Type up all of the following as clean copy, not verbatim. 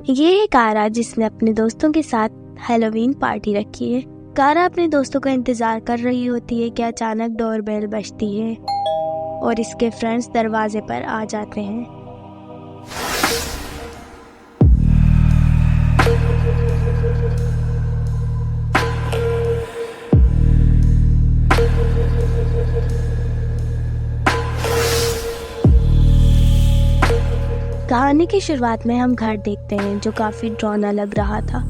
ये है कारा, जिसने अपने दोस्तों के साथ हैलोवीन पार्टी रखी है। कारा अपने दोस्तों का इंतजार कर रही होती है कि अचानक डोरबेल बजती है और इसके फ्रेंड्स दरवाजे पर आ जाते हैं। कहानी की शुरुआत में हम घर देखते हैं जो काफी डरावना लग रहा था।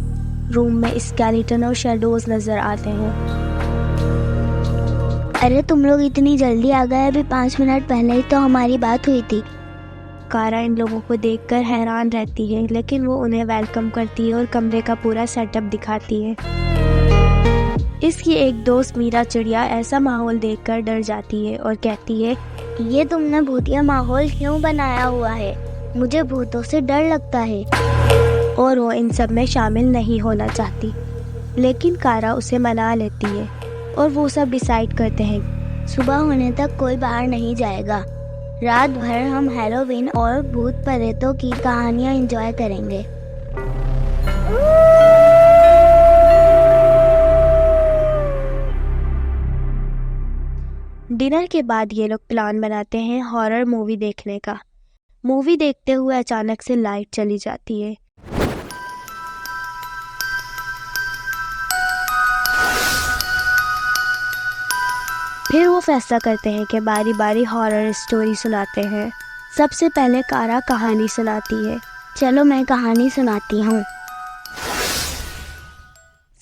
रूम में स्केलेटन और शैडोज नजर आते हैं। अरे तुम लोग इतनी जल्दी आ गए, अभी 5 मिनट पहले ही तो हमारी बात हुई थी। कारा इन लोगों को देखकर हैरान रहती है, लेकिन वो उन्हें वेलकम करती है और कमरे का पूरा सेटअप दिखाती है। इसकी एक दोस्त मीरा चिड़िया ऐसा माहौल देखकर डर जाती है और कहती है, ये तुमने भूतिया माहौल क्यों बनाया हुआ है? मुझे भूतों से डर लगता है। और वो इन सब में शामिल नहीं होना चाहती, लेकिन कारा उसे मना लेती है और वो सब डिसाइड करते हैं सुबह होने तक कोई बाहर नहीं जाएगा। रात भर हम हैलोवीन और भूत प्रेतों की कहानियां एंजॉय करेंगे। डिनर के बाद ये लोग प्लान बनाते हैं हॉरर मूवी देखने का। मूवी देखते हुए अचानक से लाइट चली जाती है। फिर वो फैसला करते हैं कि बारी बारी हॉरर स्टोरी सुनाते हैं। सबसे पहले कारा कहानी सुनाती है। चलो मैं कहानी सुनाती हूँ।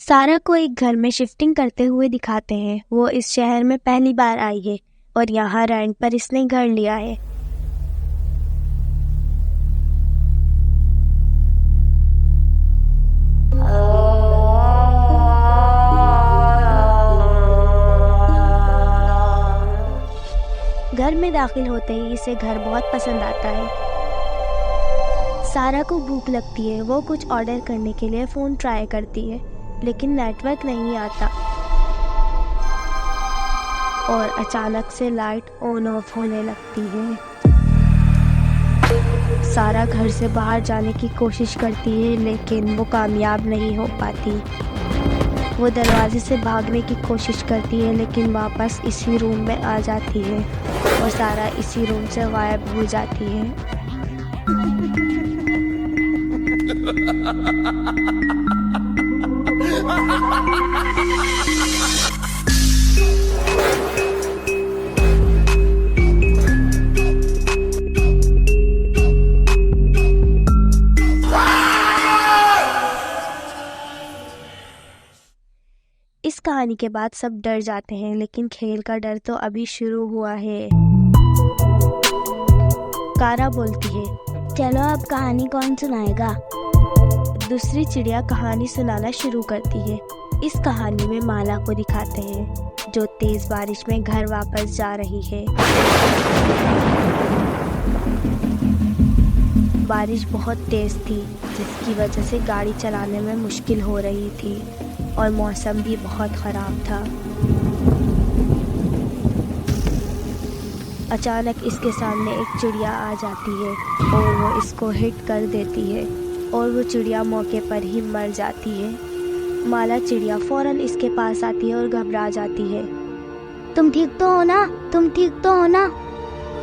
सारा को एक घर में शिफ्टिंग करते हुए दिखाते हैं। वो इस शहर में पहली बार आई है और यहाँ रेंट पर इसने घर लिया है। घर में दाखिल होते ही इसे घर बहुत पसंद आता है। सारा को भूख लगती है। वो कुछ ऑर्डर करने के लिए फ़ोन ट्राई करती है, लेकिन नेटवर्क नहीं आता और अचानक से लाइट ऑन ऑफ होने लगती है। सारा घर से बाहर जाने की कोशिश करती है, लेकिन वो कामयाब नहीं हो पाती। वो दरवाजे से भागने की कोशिश करती है, लेकिन वापस इसी रूम में आ जाती है और सारा इसी रूम से गायब हो जाती है। इस कहानी के बाद सब डर जाते हैं, लेकिन खेल का डर तो अभी शुरू हुआ है। कारा बोलती है, चलो अब कहानी कौन सुनाएगा? दूसरी चिड़िया कहानी सुनाना शुरू करती है। इस कहानी में माला को दिखाते हैं, जो तेज बारिश में घर वापस जा रही है। बारिश बहुत तेज थी, जिसकी वजह से गाड़ी चलाने में मुश्किल हो रही थी और मौसम भी बहुत ख़राब था। अचानक इसके सामने एक चिड़िया आ जाती है और वो इसको हिट कर देती है और वो चिड़िया मौके पर ही मर जाती है। माला चिड़िया फौरन इसके पास आती है और घबरा जाती है। तुम ठीक तो हो ना? तुम ठीक तो हो ना?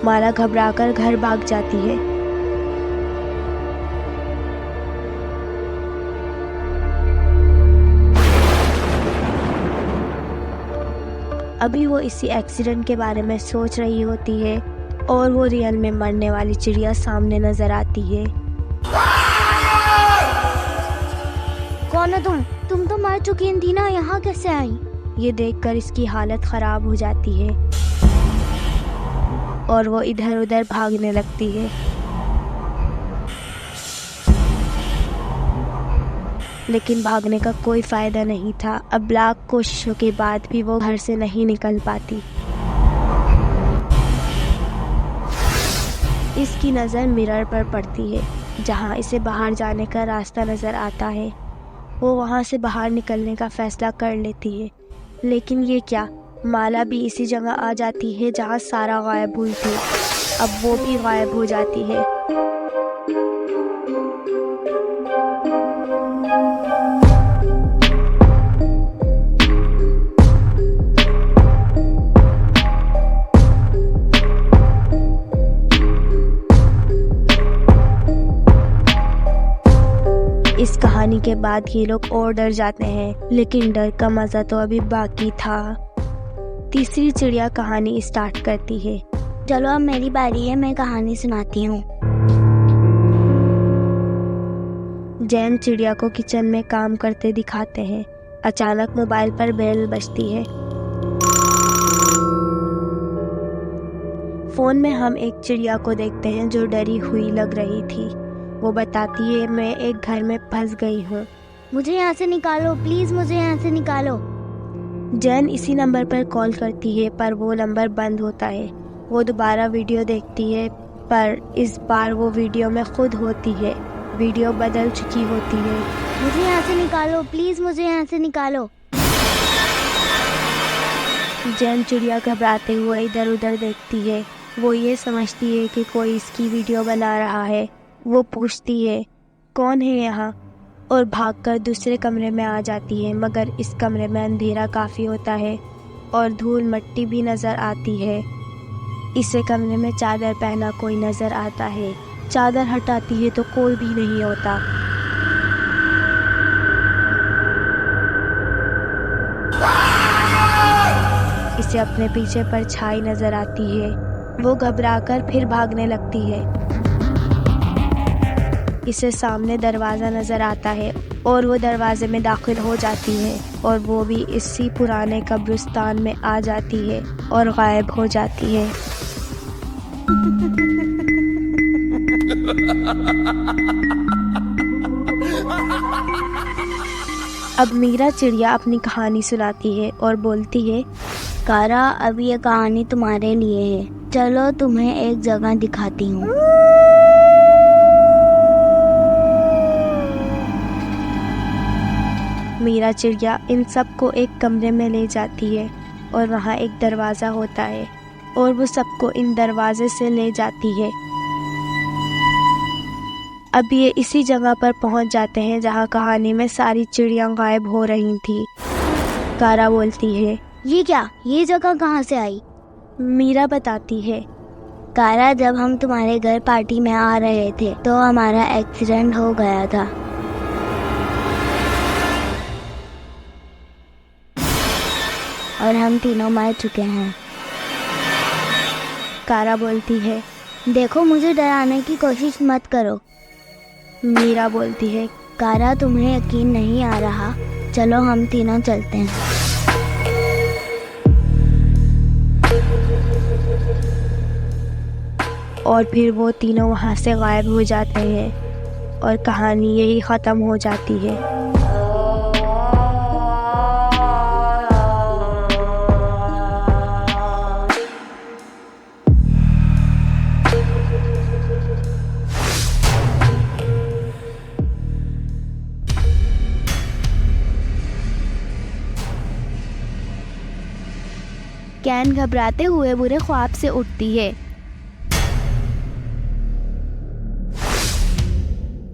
माला घबराकर घर भाग जाती है। अभी वो इसी एक्सीडेंट के बारे में सोच रही होती है और वो रियल में मरने वाली चिड़िया सामने नजर आती है। कौन हो तुम? तुम तो मर चुकी थी ना, यहाँ कैसे आई? ये देखकर इसकी हालत खराब हो जाती है और वो इधर उधर भागने लगती है। लेकिन भागने का कोई फायदा नहीं था। अब लाख कोशिशों के बाद भी वो घर से नहीं निकल पाती। इसकी नज़र मिरर पर पड़ती है, जहां इसे बाहर जाने का रास्ता नज़र आता है। वो वहां से बाहर निकलने का फैसला कर लेती है, लेकिन ये क्या, माला भी इसी जगह आ जाती है जहाँ सारा गायब हुई थी। अब वो भी गायब हो जाती है। इस कहानी के बाद ये लोग और डर जाते हैं, लेकिन डर का मजा तो अभी बाकी था। तीसरी चिड़िया कहानी स्टार्ट करती है। चलो अब मेरी बारी है, मैं कहानी सुनाती हूँ। जैन चिड़िया को किचन में काम करते दिखाते हैं। अचानक मोबाइल पर बेल बजती है। फोन में हम एक चिड़िया को देखते हैं जो डरी हुई लग रही थी। वो बताती है, मैं एक घर में फंस गई हूँ, मुझे यहाँ से निकालो, प्लीज मुझे यहाँ से निकालो। जैन इसी नंबर पर कॉल करती है, पर वो नंबर बंद होता है। वो दोबारा वीडियो देखती है, पर इस बार वो वीडियो में खुद होती है। वीडियो बदल चुकी होती है। मुझे यहाँ से निकालो, प्लीज मुझे यहाँ से निकालो। जैन चिड़िया घबराते हुए इधर उधर देखती है। वो ये समझती है कि कोई इसकी वीडियो बना रहा है। वो पूछती है, कौन है यहाँ, और भागकर दूसरे कमरे में आ जाती है। मगर इस कमरे में अंधेरा काफ़ी होता है और धूल मिट्टी भी नज़र आती है। इसे कमरे में चादर पहना कोई नज़र आता है। चादर हटाती है तो कोई भी नहीं होता। इसे अपने पीछे परछाई नज़र आती है। वो घबराकर फिर भागने लगती है। इसे सामने दरवाज़ा नज़र आता है और वो दरवाजे में दाखिल हो जाती है और वो भी इसी पुराने कब्रिस्तान में आ जाती है और गायब हो जाती है। अब मीरा चिड़िया अपनी कहानी सुनाती है और बोलती है, कारा, अब ये कहानी तुम्हारे लिए है। चलो तुम्हें एक जगह दिखाती हूँ। मीरा चिड़िया इन सबको एक कमरे में ले जाती है और वहाँ एक दरवाज़ा होता है और वो सबको इन दरवाजे से ले जाती है। अब ये इसी जगह पर पहुँच जाते हैं जहाँ कहानी में सारी चिड़ियाँ गायब हो रही थी। कारा बोलती है, ये क्या, ये जगह कहाँ से आई? मीरा बताती है, कारा, जब हम तुम्हारे घर पार्टी में आ रहे थे तो हमारा एक्सीडेंट हो गया था। और हम तीनों मर चुके हैं। कारा बोलती है, देखो, मुझे डराने की कोशिश मत करो। मीरा बोलती है, कारा, तुम्हें यकीन नहीं आ रहा? चलो हम तीनों चलते हैं। और फिर वो तीनों वहाँ से गायब हो जाते हैं और कहानी यही ख़त्म हो जाती है। कैन घबराते हुए बुरे ख्वाब से उठती है।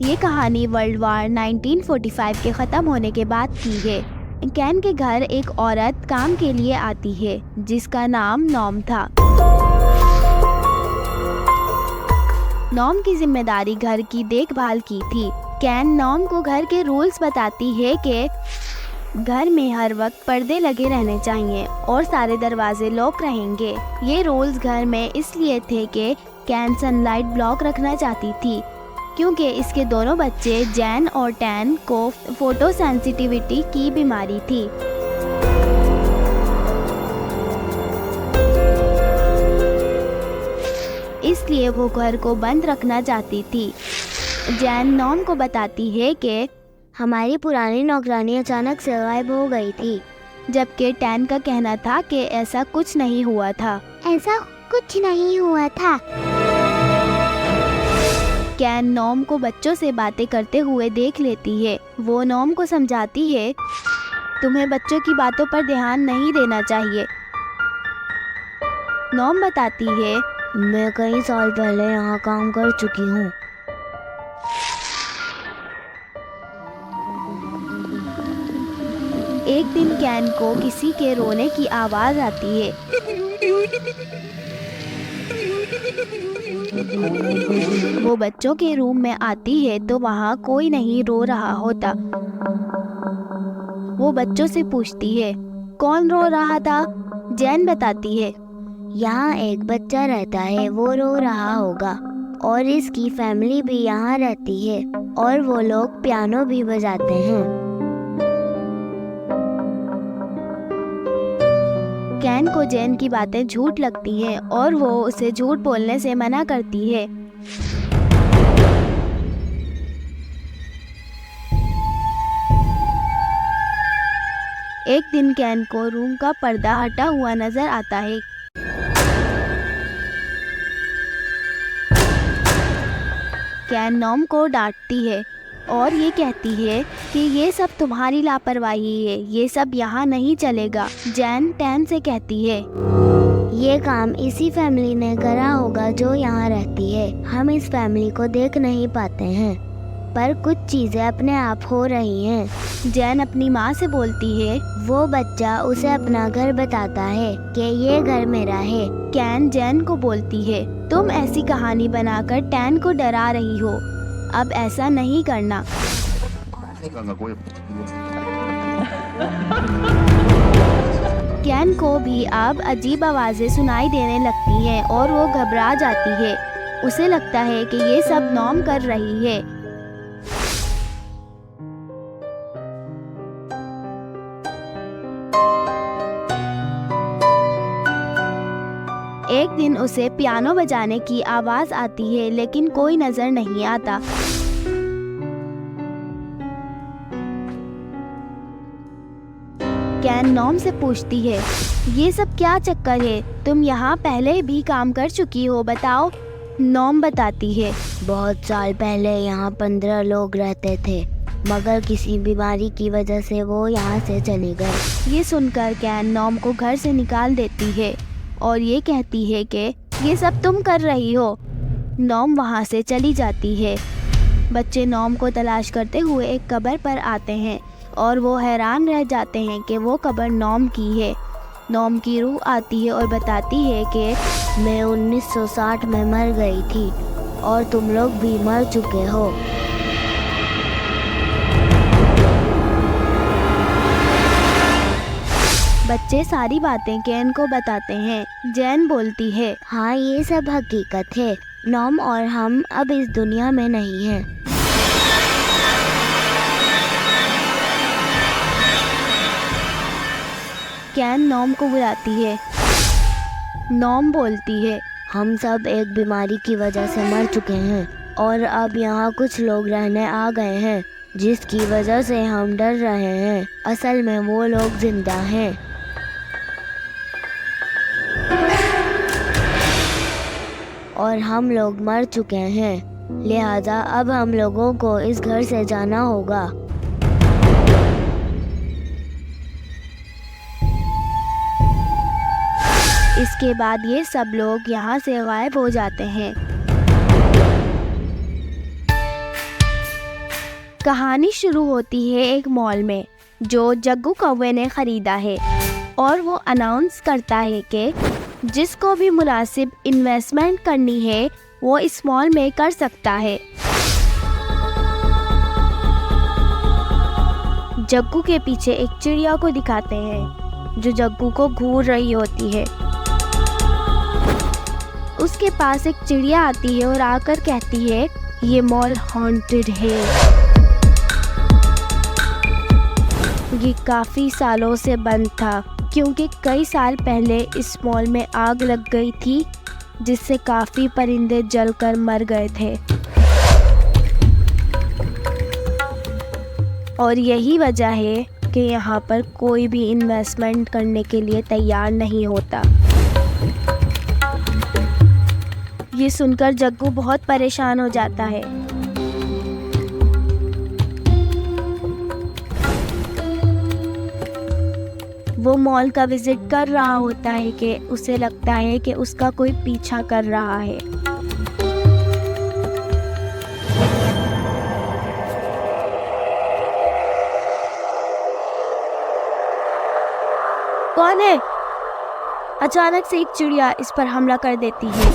ये कहानी वर्ल्ड वार 1945 के ख़त्म होने के बाद की है। कैन के घर एक औरत काम के लिए आती है जिसका नाम नॉम था। नॉम की जिम्मेदारी घर की देखभाल की थी। कैन नॉम को घर के रूल्स बताती है कि घर में हर वक्त पर्दे लगे रहने चाहिए और सारे दरवाजे लॉक रहेंगे। ये रूल्स घर में इसलिए थे कि कैन सनलाइट ब्लॉक रखना चाहती थी क्योंकि इसके दोनों बच्चे जैन और टैन को फोटो सेंसिटिविटी की बीमारी थी। इसलिए वो घर को बंद रखना चाहती थी। जैन नॉम को बताती है कि हमारी पुरानी नौकरानी अचानक से गायब हो गई थी, जबकि टैन का कहना था कि ऐसा कुछ नहीं हुआ था। ऐसा कुछ नहीं हुआ था। कैन नॉम को बच्चों से बातें करते हुए देख लेती है। वो नॉम को समझाती है, तुम्हें बच्चों की बातों पर ध्यान नहीं देना चाहिए। नॉम बताती है, मैं कई साल पहले यहाँ काम कर चुकी हूँ। एक दिन कैन को किसी के रोने की आवाज आती है। वो बच्चों के रूम में आती है तो वहाँ कोई नहीं रो रहा होता। वो बच्चों से पूछती है, कौन रो रहा था? जैन बताती है, यहाँ एक बच्चा रहता है, वो रो रहा होगा, और इसकी फैमिली भी यहाँ रहती है, और वो लोग पियानो भी बजाते हैं। कैन को जैन की बातें झूठ लगती हैं और वो उसे झूठ बोलने से मना करती है। एक दिन कैन को रूम का पर्दा हटा हुआ नजर आता है। कैन नॉम को डांटती है और ये कहती है कि ये सब तुम्हारी लापरवाही है, ये सब यहाँ नहीं चलेगा। जैन टैन से कहती है, ये काम इसी फैमिली ने करा होगा जो यहाँ रहती है। हम इस फैमिली को देख नहीं पाते हैं, पर कुछ चीजें अपने आप हो रही हैं। जैन अपनी माँ से बोलती है, वो बच्चा उसे अपना घर बताता है कि ये घर मेरा है। कैन जैन को बोलती है, तुम ऐसी कहानी बनाकर टैन को डरा रही हो, अब ऐसा नहीं करना। कैन को भी अब अजीब आवाजें सुनाई देने लगती हैं और वो घबरा जाती है। उसे लगता है कि ये सब नॉम कर रही है। एक दिन उसे पियानो बजाने की आवाज आती है लेकिन कोई नजर नहीं आता। कैन नॉम से पूछती है, ये सब क्या चक्कर है? तुम यहाँ पहले भी काम कर चुकी हो, बताओ। नॉम बताती है, बहुत साल पहले यहाँ 15 लोग रहते थे, मगर किसी बीमारी की वजह से वो यहाँ से चले गए। ये सुनकर कैन नॉम को घर से निकाल देती है और ये कहती है कि ये सब तुम कर रही हो। नॉम वहाँ से चली जाती है। बच्चे नॉम को तलाश करते हुए एक कब्र पर आते हैं और वो हैरान रह जाते हैं कि वो कब्र नॉम की है। नॉम की रूह आती है और बताती है कि मैं 1960 में मर गई थी और तुम लोग भी मर चुके हो। बच्चे सारी बातें कैन को बताते हैं। जैन बोलती है, हाँ, ये सब हकीकत है। नॉम और हम अब इस दुनिया में नहीं हैं। कैन नॉम को बुलाती है। नॉम बोलती है, हम सब एक बीमारी की वजह से मर चुके हैं और अब यहाँ कुछ लोग रहने आ गए हैं, जिसकी वजह से हम डर रहे हैं। असल में वो लोग जिंदा हैं। और हम लोग मर चुके हैं, लिहाजा अब हम लोगों को इस घर से जाना होगा। इसके बाद ये सब लोग यहाँ से गायब हो जाते हैं। कहानी शुरू होती है एक मॉल में जो जग्गू कौवे ने खरीदा है और वो अनाउंस करता है कि जिसको भी मुनासिब इन्वेस्टमेंट करनी है वो इस मॉल में कर सकता है। जग्गू के पीछे एक चिड़िया को दिखाते हैं जो जग्गू को घूर रही होती है। उसके पास एक चिड़िया आती है और आकर कहती है, ये मॉल हॉन्टेड है। ये काफ़ी सालों से बंद था क्योंकि कई साल पहले इस मॉल में आग लग गई थी जिससे काफ़ी परिंदे जलकर मर गए थे और यही वजह है कि यहाँ पर कोई भी इन्वेस्टमेंट करने के लिए तैयार नहीं होता। ये सुनकर जग्गू बहुत परेशान हो जाता है। वो मॉल का विजिट कर रहा होता है कि उसे लगता है कि उसका कोई पीछा कर रहा है। कौन है? अचानक से एक चिड़िया इस पर हमला कर देती है,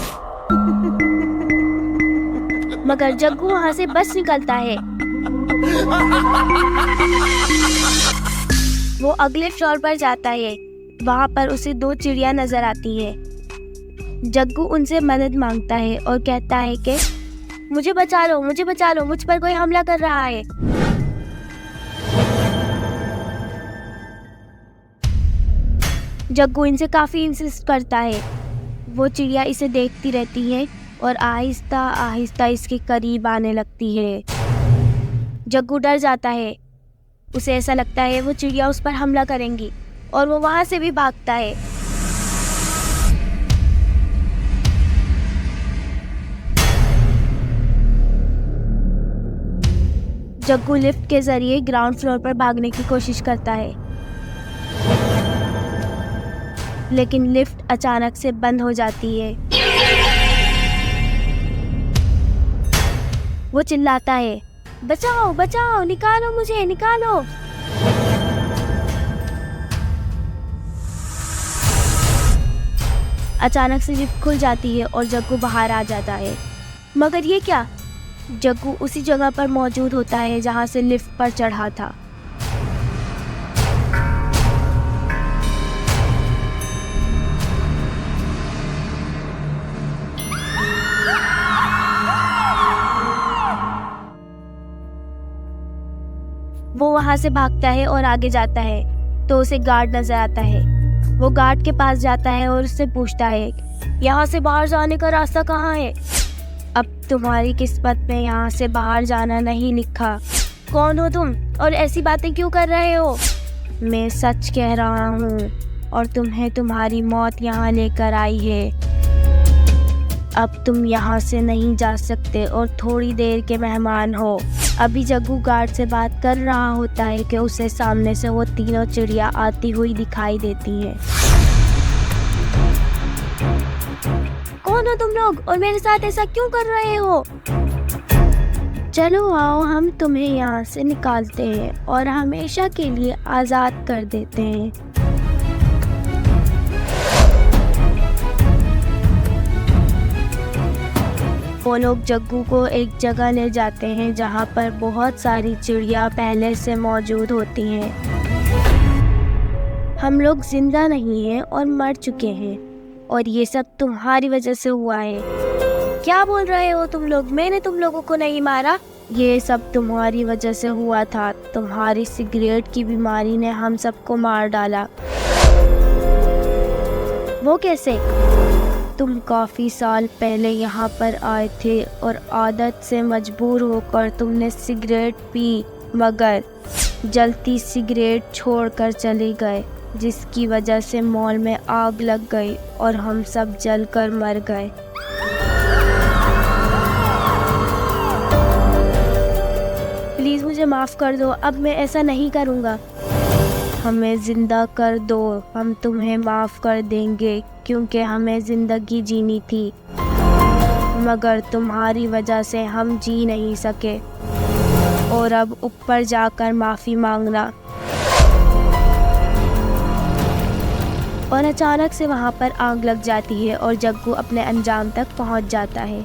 मगर जग्गू वहां से बच निकलता है। वो अगले फ्लोर पर जाता है। वहां पर उसे 2 चिड़िया नजर आती है। जग्गू उनसे मदद मांगता है और कहता है कि मुझे बचा लो, मुझ पर कोई हमला कर रहा है। जग्गू इनसे काफी इंसिस्ट करता है। वो चिड़िया इसे देखती रहती है और आहिस्ता आहिस्ता इसके करीब आने लगती है। जग्गू डर जाता है। उसे ऐसा लगता है वो चिड़िया उस पर हमला करेंगी और वो वहां से भी भागता है। जग्गू लिफ्ट के जरिए ग्राउंड फ्लोर पर भागने की कोशिश करता है, लेकिन लिफ्ट अचानक से बंद हो जाती है। वो चिल्लाता है, बचाओ बचाओ, निकालो मुझे, निकालो। अचानक से लिफ्ट खुल जाती है और जग्गू बाहर आ जाता है। मगर ये क्या? जग्गू उसी जगह पर मौजूद होता है जहां से लिफ्ट पर चढ़ा था। वो वहां से भागता है और आगे जाता है तो उसे गार्ड नजर आता है। वो गार्ड के पास जाता है और उससे पूछता है, यहाँ से बाहर जाने का रास्ता कहाँ है? अब तुम्हारी किस्मत में यहाँ से बाहर जाना नहीं लिखा। कौन हो तुम और ऐसी बातें क्यों कर रहे हो? मैं सच कह रहा हूँ और तुम्हें तुम्हारी मौत यहाँ लेकर आई है। अब तुम यहाँ से नहीं जा सकते और थोड़ी देर के मेहमान हो। अभी जग्गू गार्ड से बात कर रहा होता है कि उसे सामने से वो तीनों चिड़िया आती हुई दिखाई देती हैं। कौन हो तुम लोग और मेरे साथ ऐसा क्यों कर रहे हो? चलो आओ, हम तुम्हें यहाँ से निकालते हैं और हमेशा के लिए आज़ाद कर देते हैं। वो लोग जग्गू को एक जगह ले जाते हैं जहाँ पर बहुत सारी चिड़िया पहले से मौजूद होती हैं। हम लोग जिंदा नहीं हैं और मर चुके हैं और ये सब तुम्हारी वजह से हुआ है। क्या बोल रहे हो तुम लोग? मैंने तुम लोगों को नहीं मारा। ये सब तुम्हारी वजह से हुआ था। तुम्हारी सिगरेट की बीमारी ने हम सबको मार डाला। वो कैसे? तुम काफ़ी साल पहले यहाँ पर आए थे और आदत से मजबूर होकर तुमने सिगरेट पी, मगर जलती सिगरेट छोड़कर चले गए, जिसकी वजह से मॉल में आग लग गई और हम सब जलकर मर गए। प्लीज़ मुझे माफ़ कर दो, अब मैं ऐसा नहीं करूँगा। हमें ज़िंदा कर दो, हम तुम्हें माफ़ कर देंगे क्योंकि हमें ज़िंदगी जीनी थी, मगर तुम्हारी वजह से हम जी नहीं सके। और अब ऊपर जाकर माफ़ी मांगना। और अचानक से वहाँ पर आग लग जाती है और जग्गू अपने अंजाम तक पहुँच जाता है।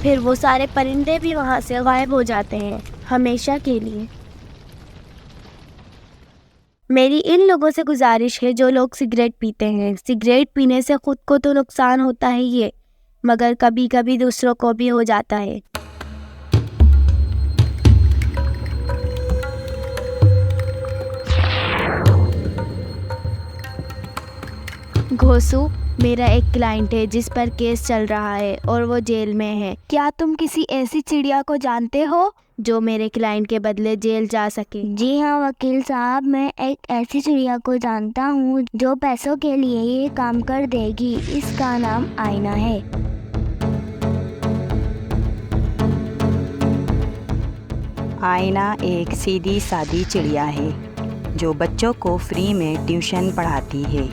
फिर वो सारे परिंदे भी वहाँ से गायब हो जाते हैं हमेशा के लिए। मेरी इन लोगों से गुजारिश है जो लोग सिगरेट पीते हैं। सिगरेट पीने से खुद को तो नुकसान होता है ये, मगर कभी कभी दूसरों को भी हो जाता है। घोसू मेरा एक क्लाइंट है जिस पर केस चल रहा है और वो जेल में है। क्या तुम किसी ऐसी चिड़िया को जानते हो जो मेरे क्लाइंट के बदले जेल जा सके? जी हाँ वकील साहब, मैं एक ऐसी चिड़िया को जानता हूँ जो पैसों के लिए ये काम कर देगी। इसका नाम आईना है। आईना एक सीधी सादी चिड़िया है जो बच्चों को फ्री में ट्यूशन पढ़ाती है।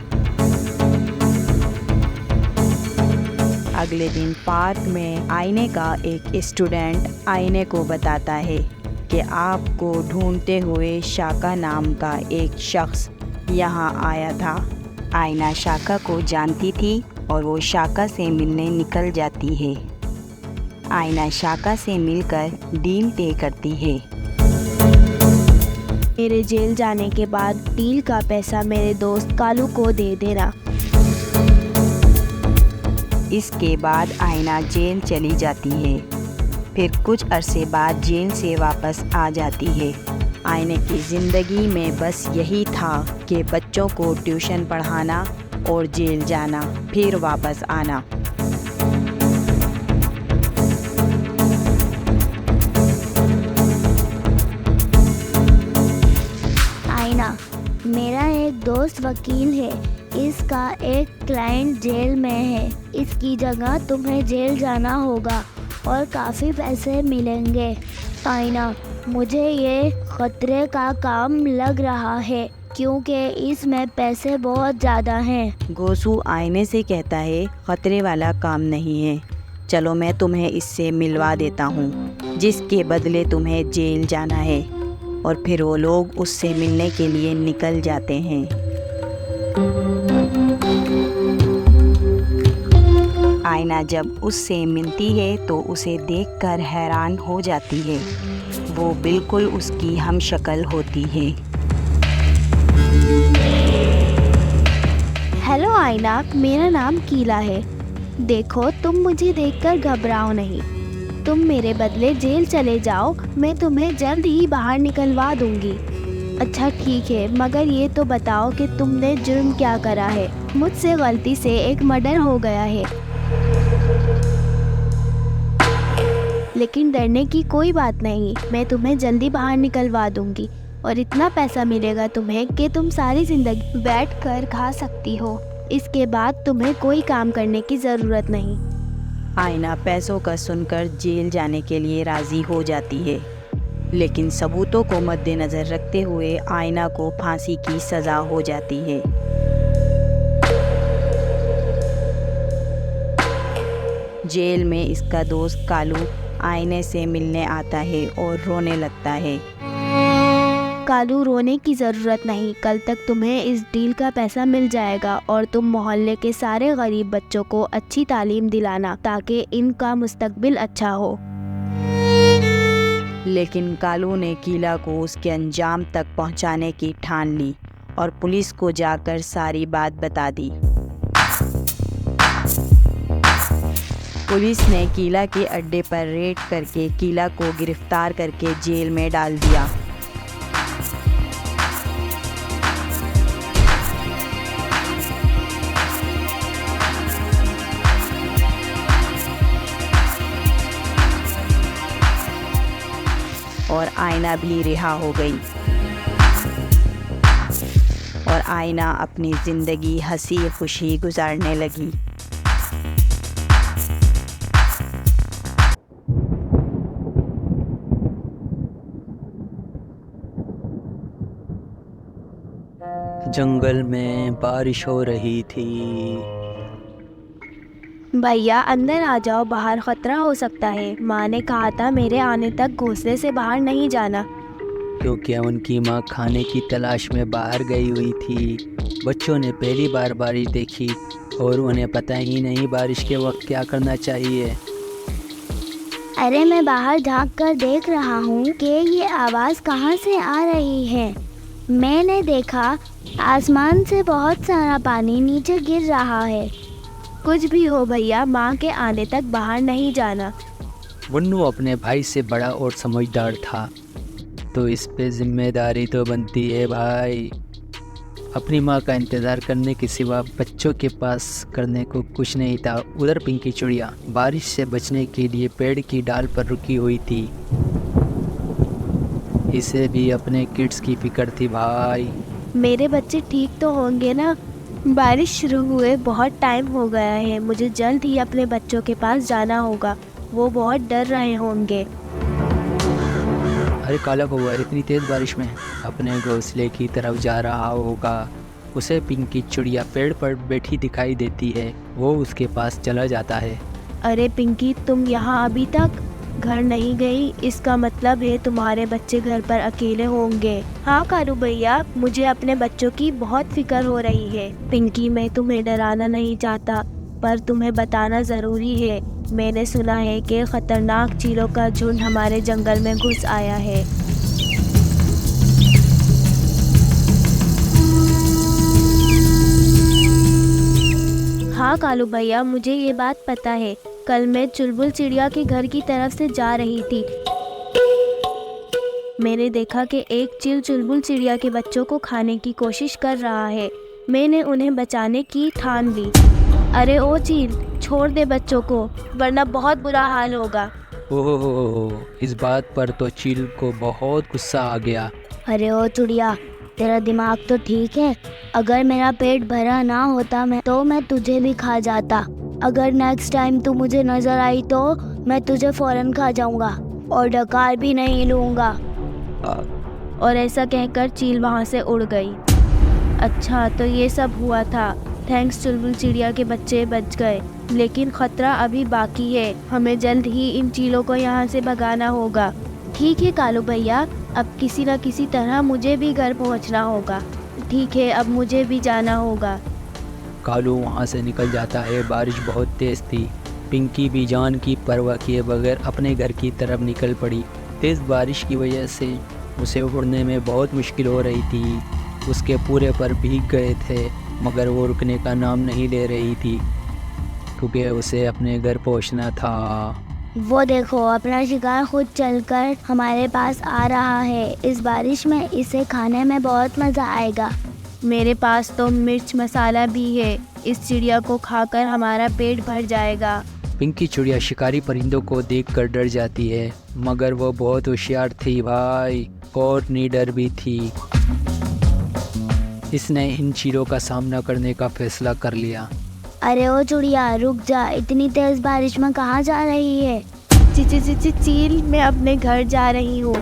अगले दिन पार्क में आईने का एक स्टूडेंट आईने को बताता है कि आपको ढूंढते हुए शाका नाम का एक शख्स यहाँ आया था। आईना शाका को जानती थी और वो शाका से मिलने निकल जाती है। आईना शाका से मिलकर डील तय करती है। मेरे जेल जाने के बाद डील का पैसा मेरे दोस्त कालू को दे देना। इसके बाद आईना जेल चली जाती है। फिर कुछ अरसे बाद जेल से वापस आ जाती है। आईने की ज़िंदगी में बस यही था कि बच्चों को ट्यूशन पढ़ाना और जेल जाना, फिर वापस आना। आईना, मेरा एक दोस्त वकील है। इसका एक क्लाइंट जेल में है। इसकी जगह तुम्हें जेल जाना होगा और काफ़ी पैसे मिलेंगे। आईना, मुझे ये खतरे का काम लग रहा है क्योंकि इसमें पैसे बहुत ज़्यादा हैं। गोसू आईने से कहता है, खतरे वाला काम नहीं है, चलो मैं तुम्हें इससे मिलवा देता हूँ जिसके बदले तुम्हें जेल जाना है। और फिर वो लोग उससे मिलने के लिए निकल जाते हैं। आईना जब उससे मिलती है तो उसे देखकर हैरान हो जाती है। वो बिल्कुल उसकी हमशक्ल होती है। हेलो आईना, मेरा नाम कीला है। देखो, तुम मुझे देखकर घबराओ नहीं। तुम मेरे बदले जेल चले जाओ, मैं तुम्हें जल्द ही बाहर निकलवा दूंगी। अच्छा ठीक है, मगर ये तो बताओ कि तुमने जुर्म क्या करा है। मुझसे गलती से एक मर्डर हो गया है, लेकिन डरने की कोई बात नहीं, मैं तुम्हें जल्दी बाहर निकलवा दूंगी और इतना पैसा मिलेगा तुम्हें कि तुम सारी ज़िंदगी बैठ कर खा सकती हो। इसके बाद तुम्हें कोई काम करने की ज़रूरत नहीं। आईना पैसों का सुनकर जेल जाने के लिए राज़ी हो जाती है, लेकिन सबूतों को मद्देनज़र रखते हुए आईना को फांसी की सज़ा हो जाती है। जेल में इसका दोस्त कालू आईने से मिलने आता है और रोने लगता है। कालू, रोने की ज़रूरत नहीं, कल तक तुम्हें इस डील का पैसा मिल जाएगा और तुम मोहल्ले के सारे गरीब बच्चों को अच्छी तालीम दिलाना ताकि इनका मुस्तकबिल अच्छा हो। लेकिन कालू ने कीला को उसके अंजाम तक पहुंचाने की ठान ली और पुलिस को जाकर सारी बात बता दी। पुलिस ने कीला के अड्डे पर रेड करके कीला को गिरफ्तार करके जेल में डाल दिया। और आईना भी रिहा हो गई और आईना अपनी ज़िंदगी हंसी खुशी गुजारने लगी। जंगल में बारिश हो रही थी। भैया अंदर आ जाओ, बाहर खतरा हो सकता है। माँ ने कहा था मेरे आने तक घोंसले से बाहर नहीं जाना। क्योंकि उनकी माँ खाने की तलाश में बाहर गई हुई थी। बच्चों ने पहली बार बारिश देखी और उन्हें पता ही नहीं बारिश के वक्त क्या करना चाहिए। अरे मैं बाहर झांक कर देख रहा हूँ कि ये आवाज़ कहाँ से आ रही है। मैंने देखा आसमान से बहुत सारा पानी नीचे गिर रहा है। कुछ भी हो भैया, माँ के आने तक बाहर नहीं जाना। वन्नू अपने भाई से बड़ा और समझदार था, तो इस पे जिम्मेदारी तो बनती है भाई। अपनी माँ का इंतज़ार करने के सिवा बच्चों के पास करने को कुछ नहीं था। उधर पिंकी चिड़िया बारिश से बचने के लिए पेड़ की डाल पर रुकी हुई थी। इसे भी अपने किड्स की फिक्र थी भाई। मेरे बच्चे ठीक तो होंगे ना? बारिश शुरू हुए बहुत टाइम हो गया है, मुझे जल्द ही अपने बच्चों के पास जाना होगा, वो बहुत डर रहे होंगे। अरे काला कौवा इतनी तेज़ बारिश में अपने घोंसले की तरफ जा रहा होगा। उसे पिंकी चिड़िया पेड़ पर बैठी दिखाई देती है। वो उसके पास चला जाता है। अरे पिंकी, तुम यहाँ अभी तक घर नहीं गई? इसका मतलब है तुम्हारे बच्चे घर पर अकेले होंगे। हाँ कालू भैया, मुझे अपने बच्चों की बहुत फिक्र हो रही है। पिंकी, मैं तुम्हें डराना नहीं चाहता, पर तुम्हें बताना ज़रूरी है। मैंने सुना है कि खतरनाक चीलों का झुंड हमारे जंगल में घुस आया है। हाँ कालू भैया, मुझे ये बात पता है। कल मैं चुलबुल चिड़िया के घर की तरफ से जा रही थी। मैंने देखा कि एक चील चुलबुल चिड़िया के बच्चों को खाने की कोशिश कर रहा है। मैंने उन्हें बचाने की ठान ली। अरे ओ चील, छोड़ दे बच्चों को, वरना बहुत बुरा हाल होगा। ओह, इस बात पर तो चील को बहुत गुस्सा आ गया। अरे ओ चिड़िया, तेरा दिमाग तो ठीक है। अगर मेरा पेट भरा ना होता तो मैं तुझे भी खा जाता। अगर नेक्स्ट टाइम तू मुझे नजर आई तो मैं तुझे फौरन खा जाऊंगा और डकार भी नहीं लूंगा। और ऐसा कहकर चील वहाँ से उड़ गई। अच्छा, तो ये सब हुआ था। थैंक्स, चुलबुल चिड़िया के बच्चे बच गए, लेकिन खतरा अभी बाकी है। हमें जल्द ही इन चीलों को यहाँ से भगाना होगा। ठीक है कालू भैया, अब किसी न किसी तरह मुझे भी घर पहुँचना होगा। ठीक है, अब मुझे भी जाना होगा। कालू वहाँ से निकल जाता है। बारिश बहुत तेज़ थी। पिंकी भी जान की परवाह किए बगैर अपने घर की तरफ निकल पड़ी। तेज़ बारिश की वजह से उसे उड़ने में बहुत मुश्किल हो रही थी। उसके पूरे पर भीग गए थे, मगर वो रुकने का नाम नहीं ले रही थी, क्योंकि उसे अपने घर पहुंचना था। वो देखो, अपना शिकार खुद चलकर हमारे पास आ रहा है। इस बारिश में इसे खाने में बहुत मज़ा आएगा। मेरे पास तो मिर्च मसाला भी है। इस चिड़िया को खाकर हमारा पेट भर जाएगा। पिंकी चिड़िया शिकारी परिंदों को देखकर डर जाती है, मगर वो बहुत होशियार थी भाई, और निडर भी थी। इसने इन चीलों का सामना करने का फैसला कर लिया। अरे ओ चिड़िया, रुक जा, इतनी तेज बारिश में कहाँ जा रही है? चील, मैं अपने घर जा रही हूँ।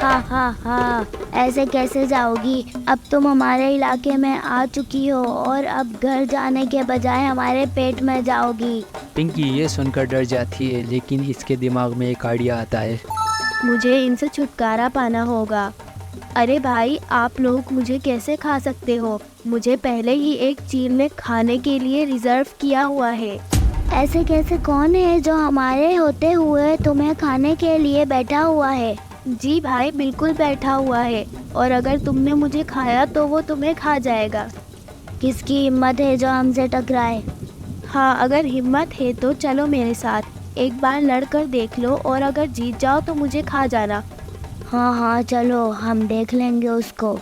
हाँ, ऐसे कैसे जाओगी? अब तुम हमारे इलाके में आ चुकी हो और अब घर जाने के बजाय हमारे पेट में जाओगी। पिंकी ये सुनकर डर जाती है, लेकिन इसके दिमाग में एक आइडिया आता है। मुझे इनसे छुटकारा पाना होगा। अरे भाई, आप लोग मुझे कैसे खा सकते हो? मुझे पहले ही एक चील ने खाने के लिए रिजर्व किया हुआ है। ऐसे कैसे? कौन है जो हमारे होते हुए तुम्हें खाने के लिए बैठा हुआ है? जी भाई, बिल्कुल बैठा हुआ है, और अगर तुमने मुझे खाया तो वो तुम्हें खा जाएगा। किसकी हिम्मत है जो हमसे टकराए? हाँ, अगर हिम्मत है तो चलो मेरे साथ, एक बार लड़कर देख लो, और अगर जीत जाओ तो मुझे खा जाना। हाँ, चलो, हम देख लेंगे उसको।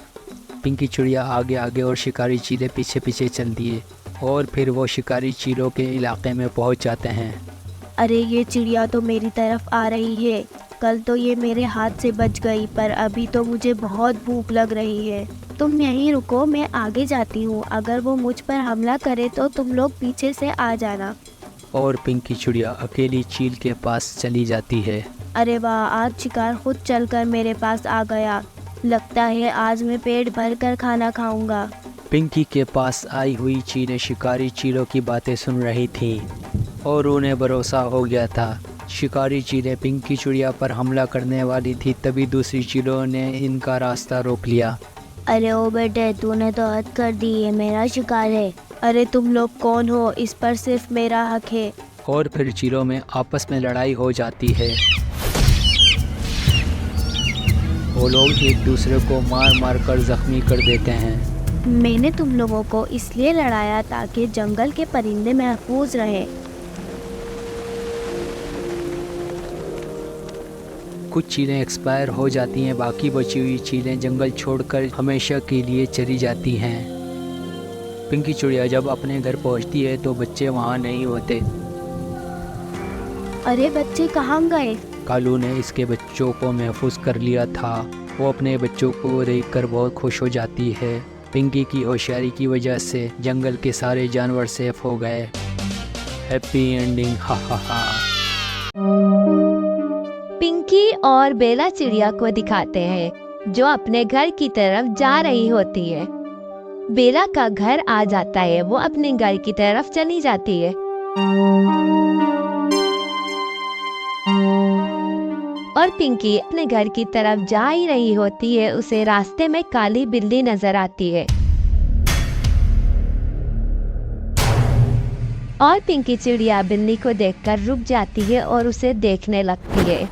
पिंकी चिड़िया आगे आगे और शिकारी चीले पीछे पीछे चल दिए, और फिर वो शिकारी चीलों के इलाके में पहुंच जाते हैं। अरे ये चिड़िया तो मेरी तरफ आ रही है। कल तो ये मेरे हाथ से बच गई, पर अभी तो मुझे बहुत भूख लग रही है। तुम यहीं रुको, मैं आगे जाती हूँ। अगर वो मुझ पर हमला करे तो तुम लोग पीछे से आ जाना। और पिंकी चिड़िया अकेली चील के पास चली जाती है। अरे वाह, आज शिकार खुद चलकर मेरे पास आ गया। लगता है आज मैं पेट भर कर खाना खाऊंगा। पिंकी के पास आई हुई चीलें शिकारी चीलों की बातें सुन रही थीं, और उन्हें भरोसा हो गया था। शिकारी चीलें पिंकी चिड़िया पर हमला करने वाली थी, तभी दूसरी चीलों ने इनका रास्ता रोक लिया। अरे ओ बेटे, तूने तो हद कर दी, ये मेरा शिकार है। अरे तुम लोग कौन हो? इस पर सिर्फ मेरा हक है। और फिर चीलों में आपस में लड़ाई हो जाती है। वो लोग एक दूसरे को मार मार कर जख्मी कर देते हैं। मैंने तुम लोगों को इसलिए लड़ाया ताकि जंगल के परिंदे महफूज रहें। कुछ चीलें एक्सपायर हो जाती हैं, बाकी बची हुई चीलें जंगल छोड़कर हमेशा के लिए चली जाती हैं। पिंकी चिड़िया जब अपने घर पहुंचती है तो बच्चे वहां नहीं होते। अरे बच्चे कहाँ गए? कालू ने इसके बच्चों को महफूज कर लिया था। वो अपने बच्चों को देखकर बहुत खुश हो जाती है। पिंकी की होशियारी की वजह से जंगल के सारे जानवर सेफ हो गए। हैप्पी एंडिंग, हा हा हा। पिंकी और बेला चिड़िया को दिखाते हैं जो अपने घर की तरफ जा रही होती है। बेला का घर आ जाता है, वो अपने घर की तरफ चली जाती है और पिंकी अपने घर की तरफ जा ही रही होती है। उसे रास्ते में काली बिल्ली नजर आती है और पिंकी चिड़िया बिल्ली को देखकर रुक जाती है और उसे देखने लगती है।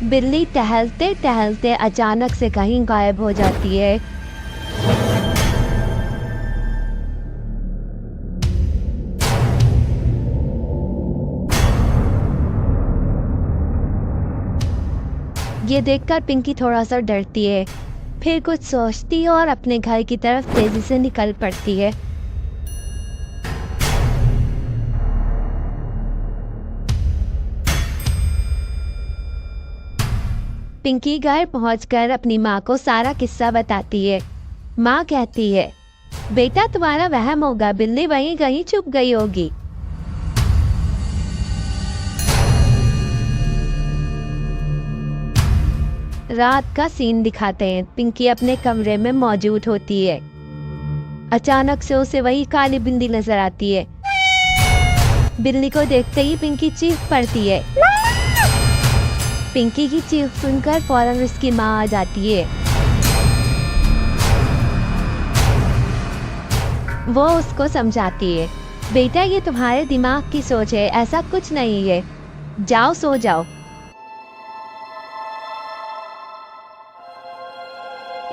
बिल्ली टहलते टहलते अचानक से कहीं गायब हो जाती है। ये देखकर पिंकी थोड़ा सा डरती है, फिर कुछ सोचती है और अपने घर की तरफ तेजी से निकल पड़ती है। पिंकी घर पहुंचकर अपनी माँ को सारा किस्सा बताती है। माँ कहती है, बेटा तुम्हारा वहम होगा, बिल्ली वहीं कहीं छुप गई होगी। रात का सीन दिखाते हैं। पिंकी अपने कमरे में मौजूद होती है। अचानक से उसे वही काली बिल्ली नजर आती है। बिल्ली को देखते ही पिंकी चीख पड़ती है। पिंकी की चीख सुनकर फौरन उसकी माँ आ जाती है। वो उसको समझाती है, बेटा ये तुम्हारे दिमाग की सोच है, ऐसा कुछ नहीं है, जाओ सो जाओ।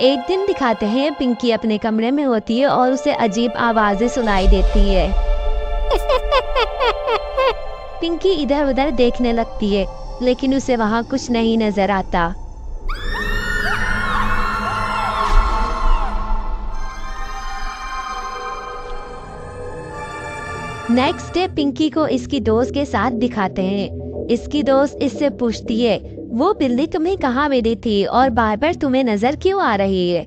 एक दिन दिखाते हैं पिंकी अपने कमरे में होती है और उसे अजीब आवाजें सुनाई देती है। पिंकी इधर उधर देखने लगती है लेकिन उसे वहां कुछ नहीं नजर आता। नेक्स्ट डे पिंकी को इसकी दोस्त के साथ दिखाते हैं। इसकी दोस्त इससे पूछती है, वो बिल्ली तुम्हें कहाँ मिली थी और बार बार तुम्हें नजर क्यों आ रही है?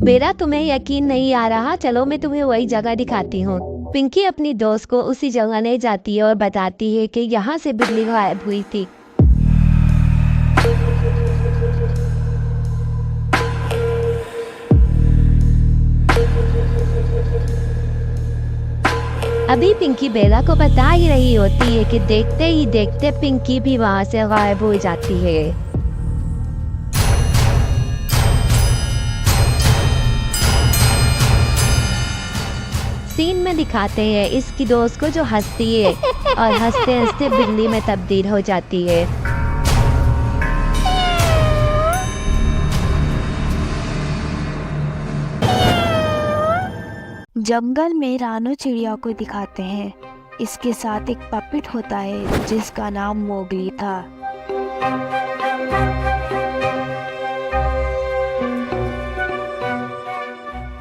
मेरा तुम्हें यकीन नहीं आ रहा, चलो मैं तुम्हें वही जगह दिखाती हूँ। पिंकी अपनी दोस्त को उसी जगह ले जाती है और बताती है कि यहाँ से बिल्ली गायब हुई थी। अभी पिंकी बेला को बता ही रही होती है कि देखते ही देखते पिंकी भी वहां से गायब हो जाती है। सीन में दिखाते हैं इसकी दोस्त को जो हंसती है और हंसते हंसते बिल्ली में तब्दील हो जाती है। जंगल में रानो चिड़िया को दिखाते हैं। इसके साथ एक पपेट होता है जिसका नाम मोगली था।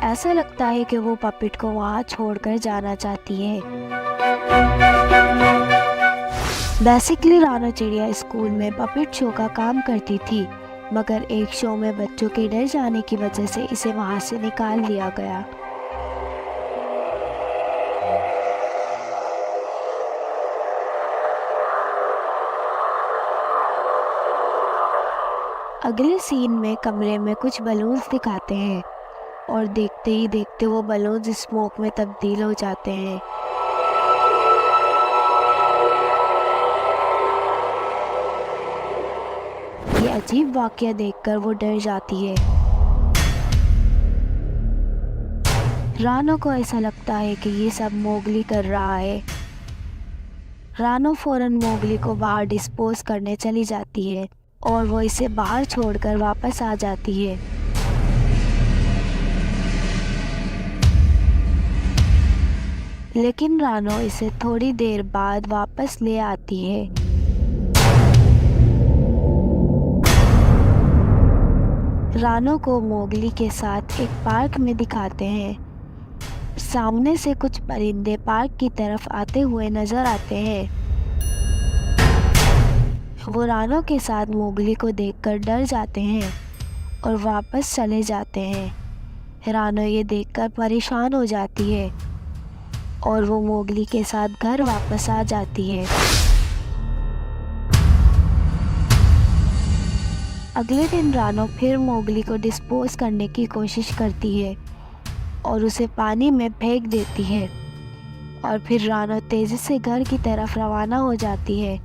ऐसा लगता है कि वो पपेट को वहां छोड़कर जाना चाहती है। बेसिकली रानो चिड़िया स्कूल में पपेट शो का काम करती थी, मगर एक शो में बच्चों के डर जाने की वजह से इसे वहां से निकाल दिया गया। अगले सीन में कमरे में कुछ बलून्स दिखाते हैं और देखते ही देखते वो बलून्स स्मोक में तब्दील हो जाते हैं। ये अजीब वाकया देखकर वो डर जाती है। रानो को ऐसा लगता है कि ये सब मोगली कर रहा है। रानो फौरन मोगली को बाहर डिस्पोज करने चली जाती है और वो इसे बाहर छोड़कर वापस आ जाती है। लेकिन रानो इसे थोड़ी देर बाद वापस ले आती है। रानो को मोगली के साथ एक पार्क में दिखाते हैं। सामने से कुछ परिंदे पार्क की तरफ आते हुए नजर आते हैं। वो रानो के साथ मोगली को देखकर डर जाते हैं और वापस चले जाते हैं। रानो ये देखकर परेशान हो जाती है और वो मोगली के साथ घर वापस आ जाती है। अगले दिन रानो फिर मोगली को डिस्पोज करने की कोशिश करती है और उसे पानी में फेंक देती है और फिर रानो तेज़ी से घर की तरफ रवाना हो जाती है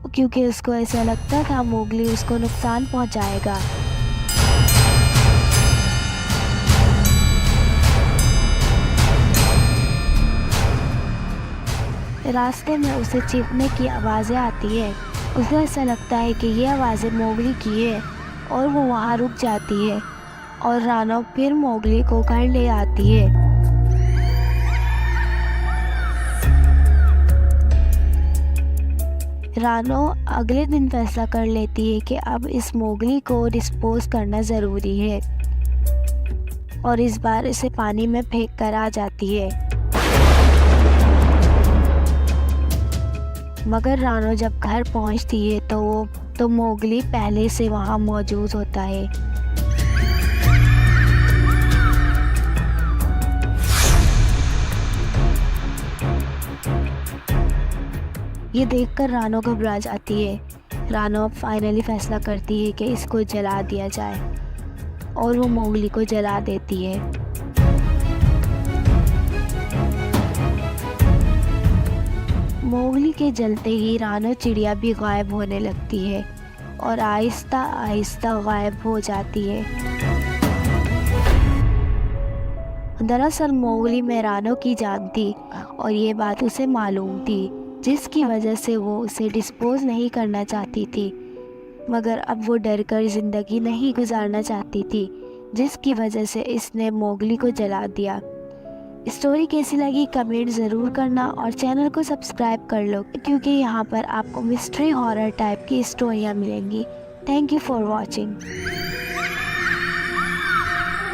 क्योंकि उसको ऐसा लगता था मोगली उसको नुकसान पहुंचाएगा। रास्ते में उसे चीखने की आवाज़ें आती है। उसे ऐसा लगता है कि ये आवाज़ें मोगली की है और वो वहाँ रुक जाती है और रानो फिर मोगली को घर ले आती है। रानो अगले दिन फैसला कर लेती है कि अब इस मोगली को डिस्पोज करना ज़रूरी है और इस बार इसे पानी में फेंक कर आ जाती है। मगर रानो जब घर पहुंचती है तो मोगली पहले से वहां मौजूद होता है। ये देखकर रानो घबरा जाती है। रानो फाइनली फैसला करती है कि इसको जला दिया जाए और वो मोगली को जला देती है। मोगली के जलते ही रानो चिड़िया भी गायब होने लगती है और आहिस्ता आहिस्ता गायब हो जाती है। दरअसल मोगली में रानो की जान थी और ये बात उसे मालूम थी, जिसकी वजह से वो उसे डिस्पोज नहीं करना चाहती थी। मगर अब वो डरकर ज़िंदगी नहीं गुजारना चाहती थी, जिसकी वजह से इसने मोगली को जला दिया। स्टोरी कैसी लगी कमेंट ज़रूर करना और चैनल को सब्सक्राइब कर लो क्योंकि यहाँ पर आपको मिस्ट्री हॉरर टाइप की स्टोरियाँ मिलेंगी। Thank you for watching.